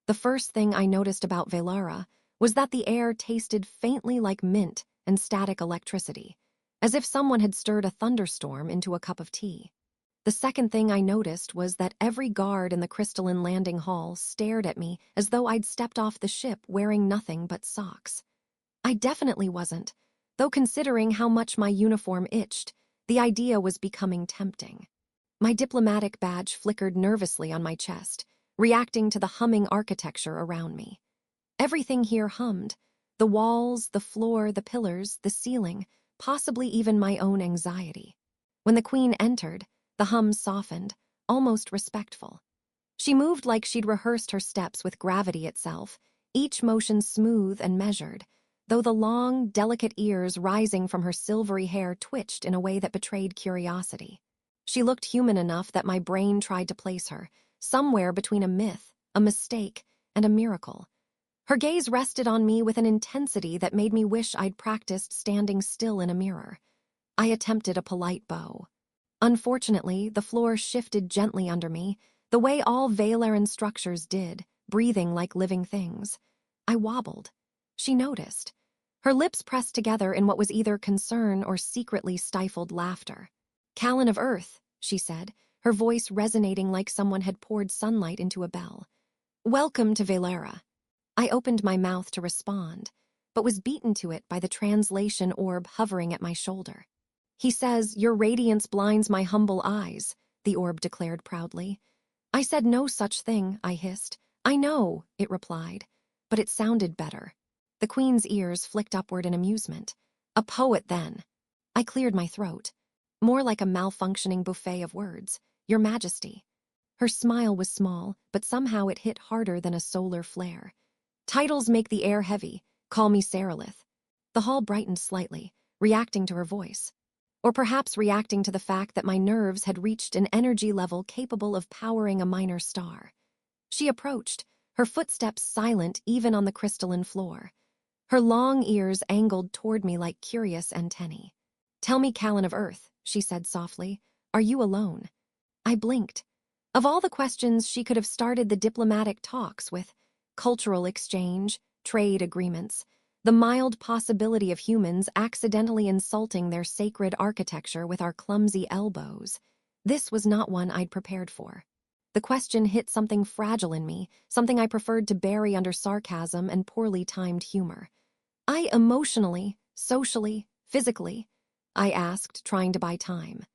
The first thing I noticed about Velara was that the air tasted faintly like mint and static electricity, as if someone had stirred a thunderstorm into a cup of tea. The second thing I noticed was that every guard in the crystalline landing hall stared at me as though I'd stepped off the ship wearing nothing but socks. I definitely wasn't, though considering how much my uniform itched, the idea was becoming tempting. My diplomatic badge flickered nervously on my chest, reacting to the humming architecture around me. Everything here hummed: the walls, the floor, the pillars, the ceiling, possibly even my own anxiety. When the Queen entered, the hum softened, almost respectful. She moved like she'd rehearsed her steps with gravity itself, each motion smooth and measured, though the long, delicate ears rising from her silvery hair twitched in a way that betrayed curiosity. She looked human enough that my brain tried to place her, somewhere between a myth, a mistake, and a miracle. Her gaze rested on me with an intensity that made me wish I'd practiced standing still in a mirror. I attempted a polite bow. Unfortunately, the floor shifted gently under me, the way all Valeran structures did, breathing like living things. I wobbled. She noticed. Her lips pressed together in what was either concern or secretly stifled laughter. "Callan of Earth," she said, her voice resonating like someone had poured sunlight into a bell. "Welcome to Valara." I opened my mouth to respond, but was beaten to it by the translation orb hovering at my shoulder. "He says, 'Your radiance blinds my humble eyes,'" the orb declared proudly. "I said no such thing," I hissed. "I know," it replied, but it sounded better. The Queen's ears flicked upward in amusement. "A poet, then." I cleared my throat. "More like a malfunctioning buffet of words. Your Majesty." Her smile was small, but somehow it hit harder than a solar flare. "Titles make the air heavy. Call me Sarilith." The hall brightened slightly, reacting to her voice. Or perhaps reacting to the fact that my nerves had reached an energy level capable of powering a minor star. She approached, her footsteps silent even on the crystalline floor. Her long ears angled toward me like curious antennae. "Tell me, Callan of Earth," she said softly, "are you alone?" I blinked. Of all the questions she could have started the diplomatic talks with: cultural exchange, trade agreements, the mild possibility of humans accidentally insulting their sacred architecture with our clumsy elbows. This was not one I'd prepared for. The question hit something fragile in me, something I preferred to bury under sarcasm and poorly timed humor. "I emotionally, socially, physically?" I asked, trying to buy time.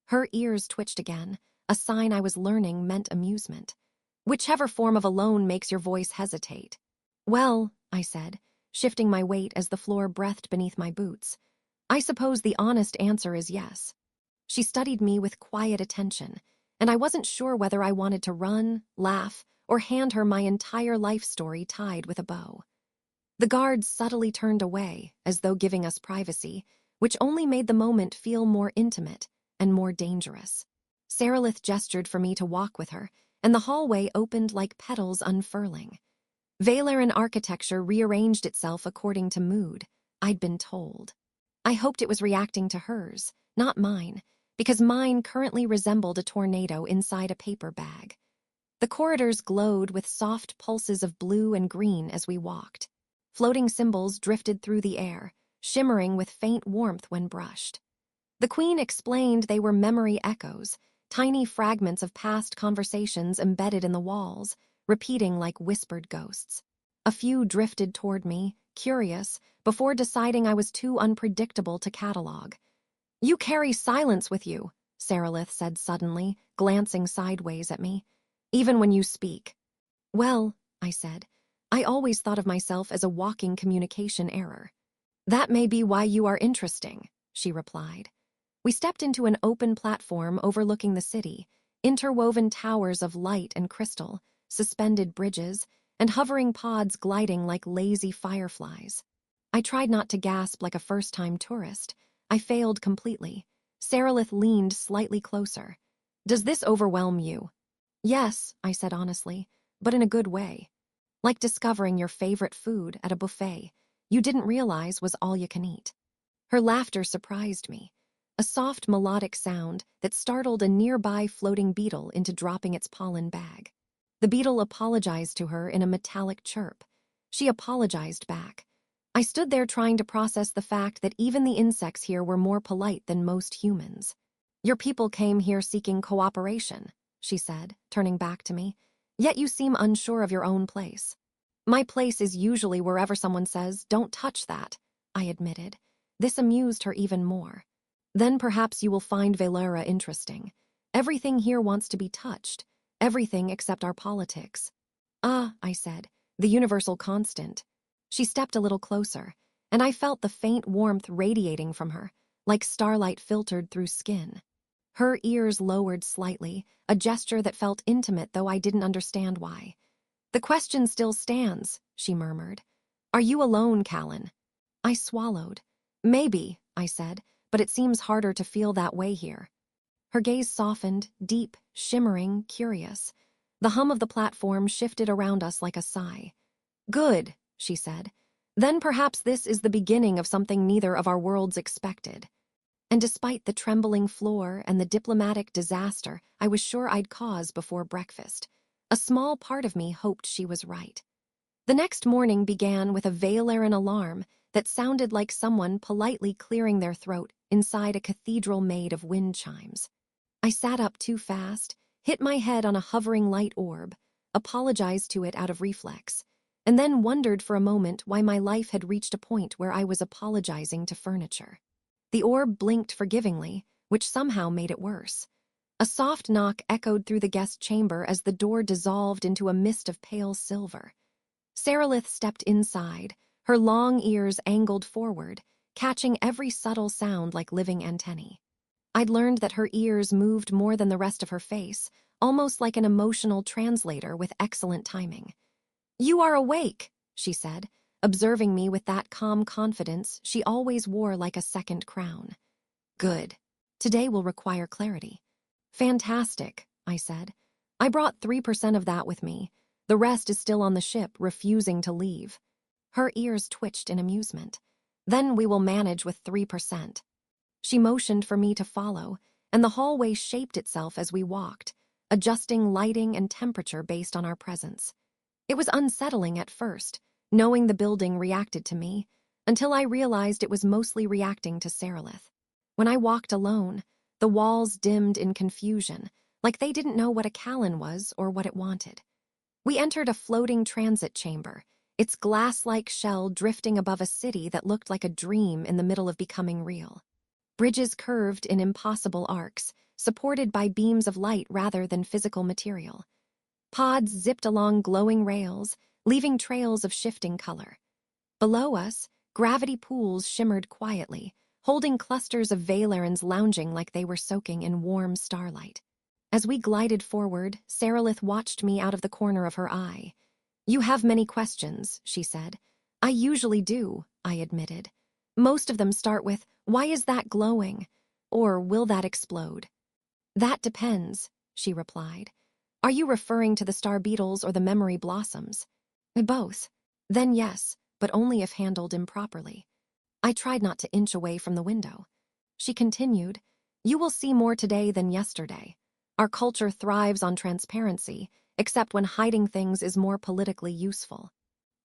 Her ears twitched again, a sign I was learning meant amusement. "Whichever form of alone makes your voice hesitate." "Well," I said, shifting my weight as the floor breathed beneath my boots, "I suppose the honest answer is yes." She studied me with quiet attention, and I wasn't sure whether I wanted to run, laugh, or hand her my entire life story tied with a bow. The guards subtly turned away, as though giving us privacy, which only made the moment feel more intimate and more dangerous. Sarilith gestured for me to walk with her, and the hallway opened like petals unfurling. Valeran architecture rearranged itself according to mood, I'd been told. I hoped it was reacting to hers, not mine, because mine currently resembled a tornado inside a paper bag. The corridors glowed with soft pulses of blue and green as we walked. Floating symbols drifted through the air, shimmering with faint warmth when brushed. The Queen explained they were memory echoes, tiny fragments of past conversations embedded in the walls, repeating like whispered ghosts. A few drifted toward me, curious, before deciding I was too unpredictable to catalog. "You carry silence with you," Sarilith said suddenly, glancing sideways at me. "Even when you speak." "Well," I said, "I always thought of myself as a walking communication error." "That may be why you are interesting," she replied. We stepped into an open platform overlooking the city, interwoven towers of light and crystal, suspended bridges, and hovering pods gliding like lazy fireflies. I tried not to gasp like a first-time tourist. I failed completely. Sarilith leaned slightly closer. "Does this overwhelm you?" "Yes," I said honestly, "but in a good way. Like discovering your favorite food at a buffet you didn't realize was all you can eat." Her laughter surprised me, a soft melodic sound that startled a nearby floating beetle into dropping its pollen bag. The beetle apologized to her in a metallic chirp. She apologized back. I stood there trying to process the fact that even the insects here were more polite than most humans. "Your people came here seeking cooperation," she said, turning back to me. "Yet you seem unsure of your own place." "My place is usually wherever someone says, 'Don't touch that,'" I admitted. This amused her even more. "Then perhaps you will find Velera interesting. Everything here wants to be touched. Everything except our politics." "Ah," I said, "the universal constant." She stepped a little closer, and I felt the faint warmth radiating from her, like starlight filtered through skin. Her ears lowered slightly, a gesture that felt intimate though I didn't understand why. "The question still stands," she murmured. "Are you alone, Callan?" I swallowed. "Maybe," I said, "but it seems harder to feel that way here." Her gaze softened, deep, shimmering, curious. The hum of the platform shifted around us like a sigh. "Good," she said. "Then perhaps this is the beginning of something neither of our worlds expected." And despite the trembling floor and the diplomatic disaster I was sure I'd cause before breakfast, a small part of me hoped she was right. The next morning began with a Valeran alarm that sounded like someone politely clearing their throat inside a cathedral made of wind chimes. I sat up too fast, hit my head on a hovering light orb, apologized to it out of reflex, and then wondered for a moment why my life had reached a point where I was apologizing to furniture. The orb blinked forgivingly, which somehow made it worse. A soft knock echoed through the guest chamber as the door dissolved into a mist of pale silver. Saralith stepped inside, her long ears angled forward, catching every subtle sound like living antennae. I'd learned that her ears moved more than the rest of her face, almost like an emotional translator with excellent timing. "You are awake," she said, observing me with that calm confidence she always wore like a second crown. "Good. Today will require clarity." "Fantastic," I said. "I brought 3% of that with me. The rest is still on the ship, refusing to leave." Her ears twitched in amusement. "Then we will manage with 3%. She motioned for me to follow, and the hallway shaped itself as we walked, adjusting lighting and temperature based on our presence. It was unsettling at first, knowing the building reacted to me, until I realized it was mostly reacting to Saralith. When I walked alone, the walls dimmed in confusion, like they didn't know what a Callan was or what it wanted. We entered a floating transit chamber, its glass-like shell drifting above a city that looked like a dream in the middle of becoming real. Bridges curved in impossible arcs, supported by beams of light rather than physical material. Pods zipped along glowing rails, leaving trails of shifting color. Below us, gravity pools shimmered quietly, holding clusters of Valerans lounging like they were soaking in warm starlight. As we glided forward, Saralith watched me out of the corner of her eye. "You have many questions," she said. "I usually do," I admitted. "Most of them start with, 'Why is that glowing?' Or 'Will that explode?'" "That depends," she replied. "Are you referring to the star beetles or the memory blossoms?" "Both." "Then yes, but only if handled improperly." I tried not to inch away from the window. She continued, "You will see more today than yesterday. Our culture thrives on transparency, except when hiding things is more politically useful."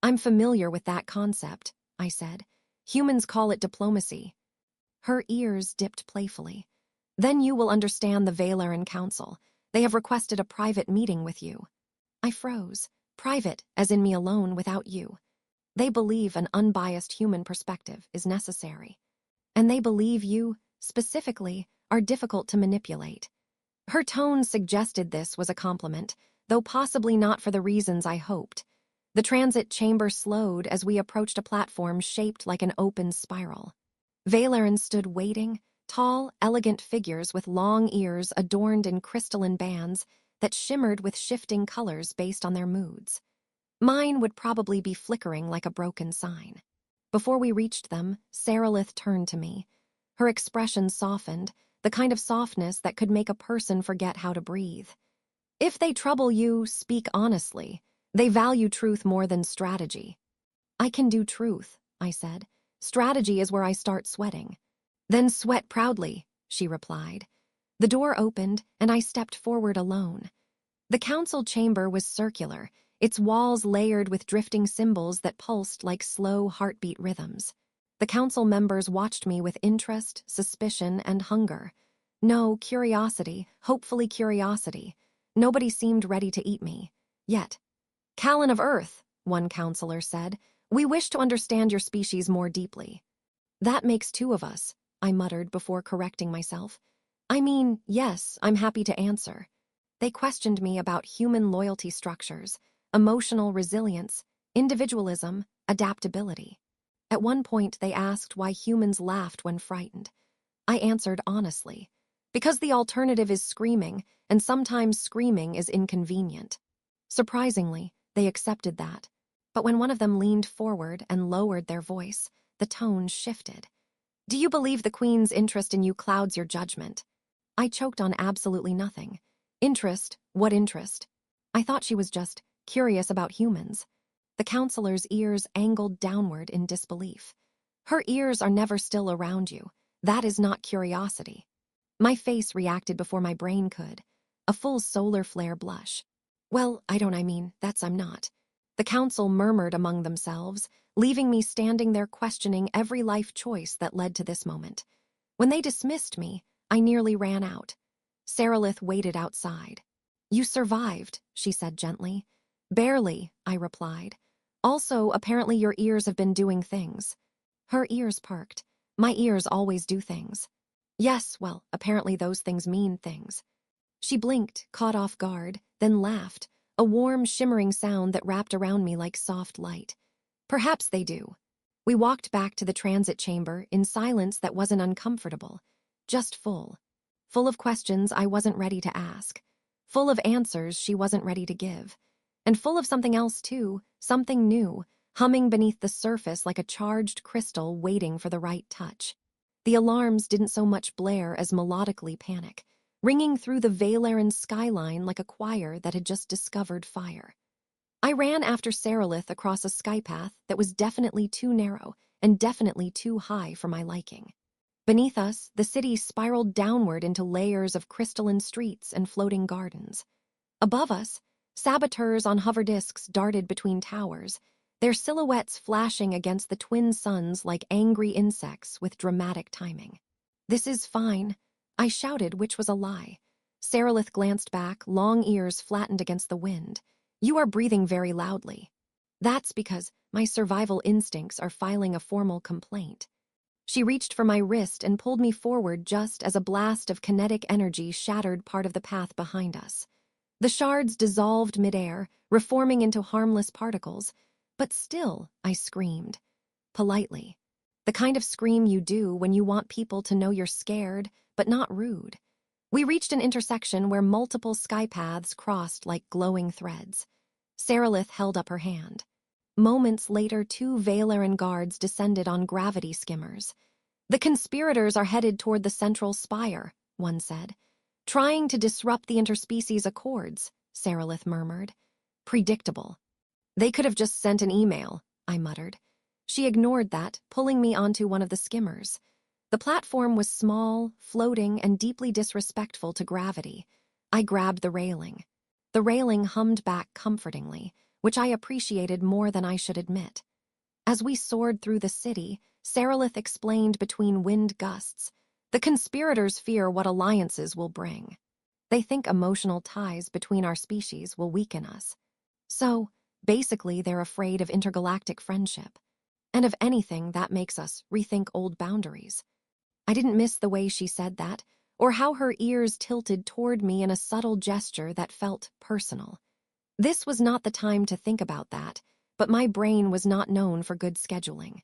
"I'm familiar with that concept," I said. "Humans call it diplomacy." Her ears dipped playfully. "Then you will understand the Valeran Council. They have requested a private meeting with you." I froze. Private, as in me alone without you. They believe an unbiased human perspective is necessary. And they believe you, specifically, are difficult to manipulate. Her tone suggested this was a compliment, though possibly not for the reasons I hoped. The transit chamber slowed as we approached a platform shaped like an open spiral. Valerans stood waiting, tall, elegant figures with long ears adorned in crystalline bands that shimmered with shifting colors based on their moods. Mine would probably be flickering like a broken sign. Before we reached them, Saralith turned to me. Her expression softened, the kind of softness that could make a person forget how to breathe. "If they trouble you, speak honestly. They value truth more than strategy." "I can do truth," I said. "Strategy is where I start sweating." "Then sweat proudly," she replied. The door opened, and I stepped forward alone. The council chamber was circular, its walls layered with drifting symbols that pulsed like slow heartbeat rhythms. The council members watched me with interest, suspicion, and hunger. No, curiosity, hopefully curiosity. Nobody seemed ready to eat me. Yet. "Callan of Earth," one counselor said, "we wish to understand your species more deeply." "That makes two of us," I muttered before correcting myself. "I mean, yes, I'm happy to answer." They questioned me about human loyalty structures, emotional resilience, individualism, adaptability. At one point, they asked why humans laughed when frightened. I answered honestly. Because the alternative is screaming, and sometimes screaming is inconvenient. Surprisingly, they accepted that. But when one of them leaned forward and lowered their voice, the tone shifted. "Do you believe the Queen's interest in you clouds your judgment?" I choked on absolutely nothing. Interest? What interest? I thought she was just curious about humans. The counselor's ears angled downward in disbelief. "Her ears are never still around you. That is not curiosity." My face reacted before my brain could. A full solar flare blush. "Well, I mean, that's I'm not." The council murmured among themselves, leaving me standing there questioning every life choice that led to this moment. When they dismissed me, I nearly ran out. Sarilith waited outside. "You survived," she said gently. "Barely," I replied. "Also, apparently your ears have been doing things." Her ears perked. My ears always do things. "Yes, well, apparently those things mean things." She blinked, caught off guard, then laughed, a warm, shimmering sound that wrapped around me like soft light. "Perhaps they do." We walked back to the transit chamber in silence that wasn't uncomfortable, just full. Full of questions I wasn't ready to ask. Full of answers she wasn't ready to give. And full of something else too, something new, humming beneath the surface like a charged crystal waiting for the right touch. The alarms didn't so much blare as melodically panic, ringing through the Valeran skyline like a choir that had just discovered fire. I ran after Sarilith across a skypath that was definitely too narrow and definitely too high for my liking. Beneath us, the city spiraled downward into layers of crystalline streets and floating gardens. Above us, saboteurs on hover discs darted between towers, their silhouettes flashing against the twin suns like angry insects with dramatic timing. "This is fine," I shouted, which was a lie. Sarilith glanced back, long ears flattened against the wind. "You are breathing very loudly." "That's because my survival instincts are filing a formal complaint." She reached for my wrist and pulled me forward just as a blast of kinetic energy shattered part of the path behind us. The shards dissolved midair, reforming into harmless particles, but still, I screamed. Politely. The kind of scream you do when you want people to know you're scared, but not rude. We reached an intersection where multiple sky paths crossed like glowing threads. Sarilith held up her hand. Moments later, two Valeran guards descended on gravity skimmers. "The conspirators are headed toward the central spire," one said. "Trying to disrupt the interspecies accords," Sarilith murmured. "Predictable." "They could have just sent an email," I muttered. She ignored that, pulling me onto one of the skimmers. The platform was small, floating, and deeply disrespectful to gravity. I grabbed the railing. The railing hummed back comfortingly, which I appreciated more than I should admit. As we soared through the city, Sarilith explained between wind gusts. "The conspirators fear what alliances will bring. They think emotional ties between our species will weaken us. So, basically, they're afraid of intergalactic friendship. And of anything that makes us rethink old boundaries." I didn't miss the way she said that, or how her ears tilted toward me in a subtle gesture that felt personal. This was not the time to think about that, but my brain was not known for good scheduling.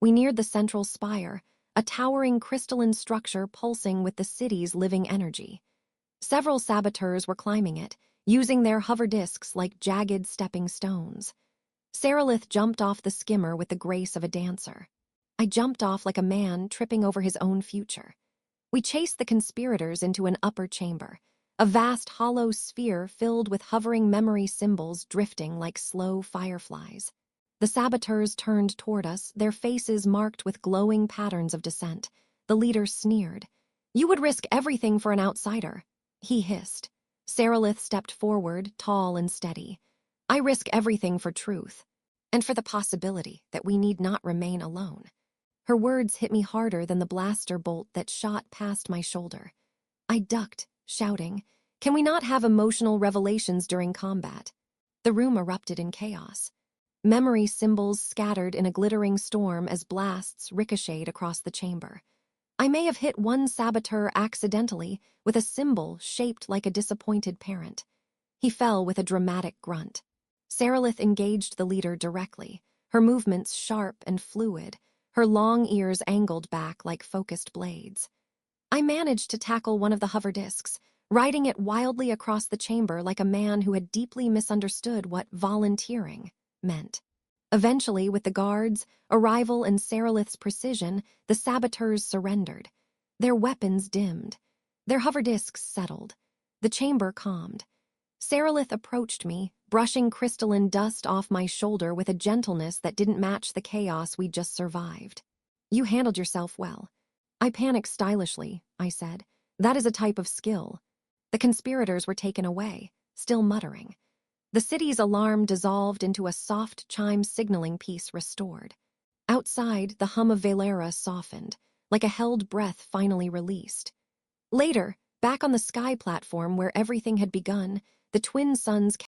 We neared the central spire, a towering crystalline structure pulsing with the city's living energy. Several saboteurs were climbing it, using their hover discs like jagged stepping stones. Sarilith jumped off the skimmer with the grace of a dancer. I jumped off like a man tripping over his own future. We chased the conspirators into an upper chamber, a vast hollow sphere filled with hovering memory symbols drifting like slow fireflies. The saboteurs turned toward us, their faces marked with glowing patterns of dissent. The leader sneered. "You would risk everything for an outsider," he hissed. Sarilith stepped forward, tall and steady. I risk everything for truth, and for the possibility that we need not remain alone. Her words hit me harder than the blaster bolt that shot past my shoulder. I ducked, shouting, "Can we not have emotional revelations during combat?" The room erupted in chaos. Memory symbols scattered in a glittering storm as blasts ricocheted across the chamber. I may have hit one saboteur accidentally with a symbol shaped like a disappointed parent. He fell with a dramatic grunt. Sarilith engaged the leader directly, her movements sharp and fluid, her long ears angled back like focused blades. I managed to tackle one of the hover discs, riding it wildly across the chamber like a man who had deeply misunderstood what volunteering meant. Eventually, with the guards, arrival, and Sarilith's precision, the saboteurs surrendered. Their weapons dimmed. Their hover discs settled. The chamber calmed. Sarilith approached me, brushing crystalline dust off my shoulder with a gentleness that didn't match the chaos we'd just survived. "You handled yourself well." "I panicked stylishly," I said. "That is a type of skill." The conspirators were taken away, still muttering. The city's alarm dissolved into a soft chime signaling piece restored. Outside, the hum of Valera softened, like a held breath finally released. Later, back on the sky platform where everything had begun, the twin suns